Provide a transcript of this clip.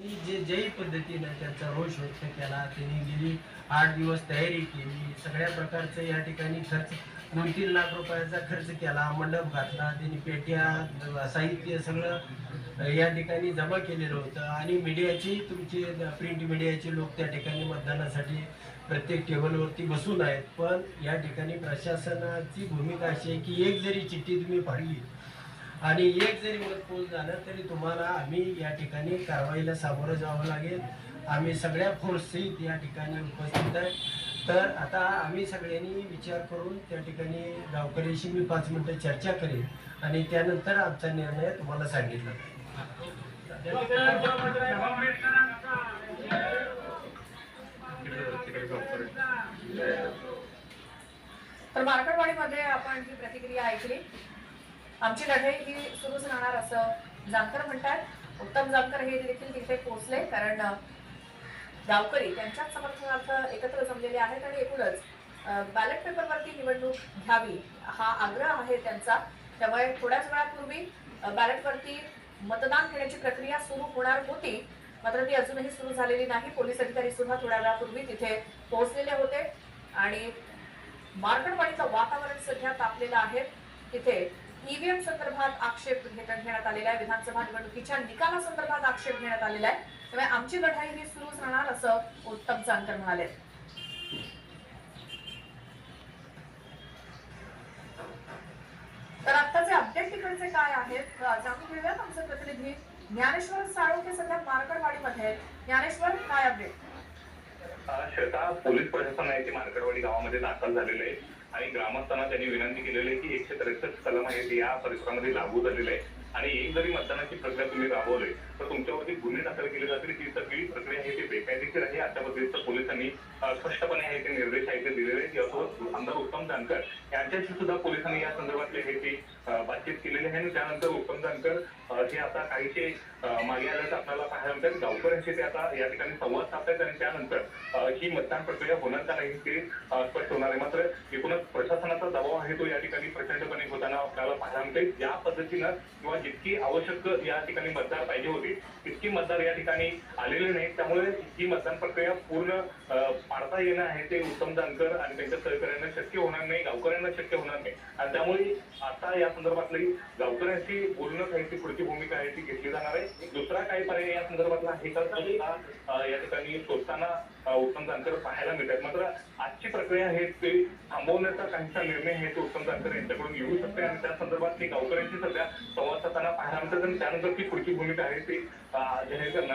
ज्याही पद्धतीनं त्यांचा रोष व्यक्त केला, त्यांनी गेली 8 दिवस तयारी केली, सगळ्या प्रकारचं या ठिकाणी खर्च 2-3 लाख रुपयाचा खर्च केला, मंडप घातला, त्यांनी पेट्या, साहित्य सगळं या ठिकाणी जमा केलेलं होतं आणि मीडियाची तुमची प्रिंट मीडियाचे लोक त्या ठिकाणी मतदानासाठी प्रत्येक टेबलवरती बसून आहेत. पण या ठिकाणी प्रशासनाची भूमिका अशी आहे की एक जरी चिठ्ठी तुम्ही फाडली आणि एक जरी मत पोल झालं तरी तुम्हाला आम्ही या ठिकाणी कारवाईला सामोरं जावं लागेल. आम्ही सगळ्या फोर्ससहित या ठिकाणी उपस्थित आहे. तर आता आम्ही सगळ्यांनी विचार करून त्या ठिकाणी गावकऱ्याशी मी 5 मिनिटं चर्चा करेन आणि त्यानंतर आमचा निर्णय तुम्हाला सांगितला तर मार्कडवाडीमध्ये आपण जी प्रतिक्रिया ऐकली, आमची लढाई ही सुरूच राहणार असं जानकर म्हणतात. उत्तम जानकर हे देखील तिथे पोहोचले, कारण गावकरी त्यांच्याच समर्थनार्थ एकत्र जमलेले आहेत आणि एकूणच बॅलेट पेपरवरती निवडणूक घ्यावी हा आग्रह आहे त्यांचा. त्यामुळे थोड्याच वेळापूर्वी बॅलेटवरती मतदान घेण्याची प्रक्रिया सुरू होणार होती, मात्र ती अजूनही सुरू झालेली नाही. पोलीस अधिकारी सुद्धा थोड्या वेळापूर्वी तिथे पोहोचलेले होते आणि मार्कडवाडीचं वातावरण सध्या तापलेलं आहे. तिथे ईव्हीएम संदर्भात आक्षेप घेण्यात आलेला आहे, विधानसभा निवडणुकीच्या निकालासंदर्भात आक्षेप घेण्यात आलेला आहे. त्यामुळे आमची लढाई ही सुरूच राहणार असं उत्तम जानकर म्हणाले. तर आत्ताचे अपडेट तिकडचे काय आहेत जाणून घेऊयात. आमचे प्रतिनिधी ज्ञानेश्वर साळोखे सध्या मार्कडवाडीमध्ये आहेत. ज्ञानेश्वर, काय अपडेट? श्वेता, पोलीस प्रशासन आहे ते मार्कडवाडी गावामध्ये दाखल झालेले आहे आणि ग्रामस्थांना त्यांनी विनंती केलेली आहे की 163 कलम आहे ते या परिसरामध्ये लागू झालेले आहे आणि एक जरी मतदानाची प्रक्रिया तुम्ही राबवली तर तुमच्यावरती गुन्हे दाखल केले जातील. ती सगळी प्रक्रिया आहे ती बेकायदेशीर आहे, अशा पद्धतीचं पोलिसांनी स्पष्टपणे आहे ते निर्देश आहे ते दिलेले आहेत. यासोबत आमदार उत्तम जानकर यांच्याशी सुद्धा पोलिसांनी या संदर्भातले हे ती बातचीत केलेली आहे आणि त्यानंतर उत्तम जानकर हे आता काहीसे मागे आल्याचं आपल्याला पाहायला मिळतात. गावकऱ्यांशी ते आता या ठिकाणी संवाद साधतायत आणि त्यानंतर ही मतदान प्रक्रिया होणार का नाही ते स्पष्ट होणार आहे. मात्र एकूणच प्रशासनाचा दबाव आहे तो या ठिकाणी प्रचंडपणे होताना आपल्याला पाहायला मिळते. ज्या पद्धतीनं किंवा जितकी आवश्यक या ठिकाणी मतदार पाहिजे होते तितकी मतदार या ठिकाणी आलेले नाहीत. त्यामुळे ही मतदान प्रक्रिया पूर्ण पाडता येणं आहे ते उत्तम जानकर आणि त्यांच्या सहकार्यांना शक्य होणार नाही, गावकऱ्यांना शक्य होणार नाही आणि त्यामुळे आता या संदर्भातली गावकऱ्यांशी बोलणं काही ती पुढची भूमिका आहे ती घेतली जाणार आहे. दुसरा काही पर्याय या संदर्भातला आहे का या ठिकाणी शोधताना उत्तम जानकर पाहायला मिळतात. मात्र आजची प्रक्रिया आहे ते थांबवण्याचा काहीसा निर्णय आहे तो उत्तम जानकर यांच्याकडून येऊ शकते आणि त्या संदर्भात ते गावकऱ्यांशी सध्या संवाद साधताना पाहायला मिळतात आणि त्यानंतर ती पुढची भूमिका आहे ती जाहीर करणार.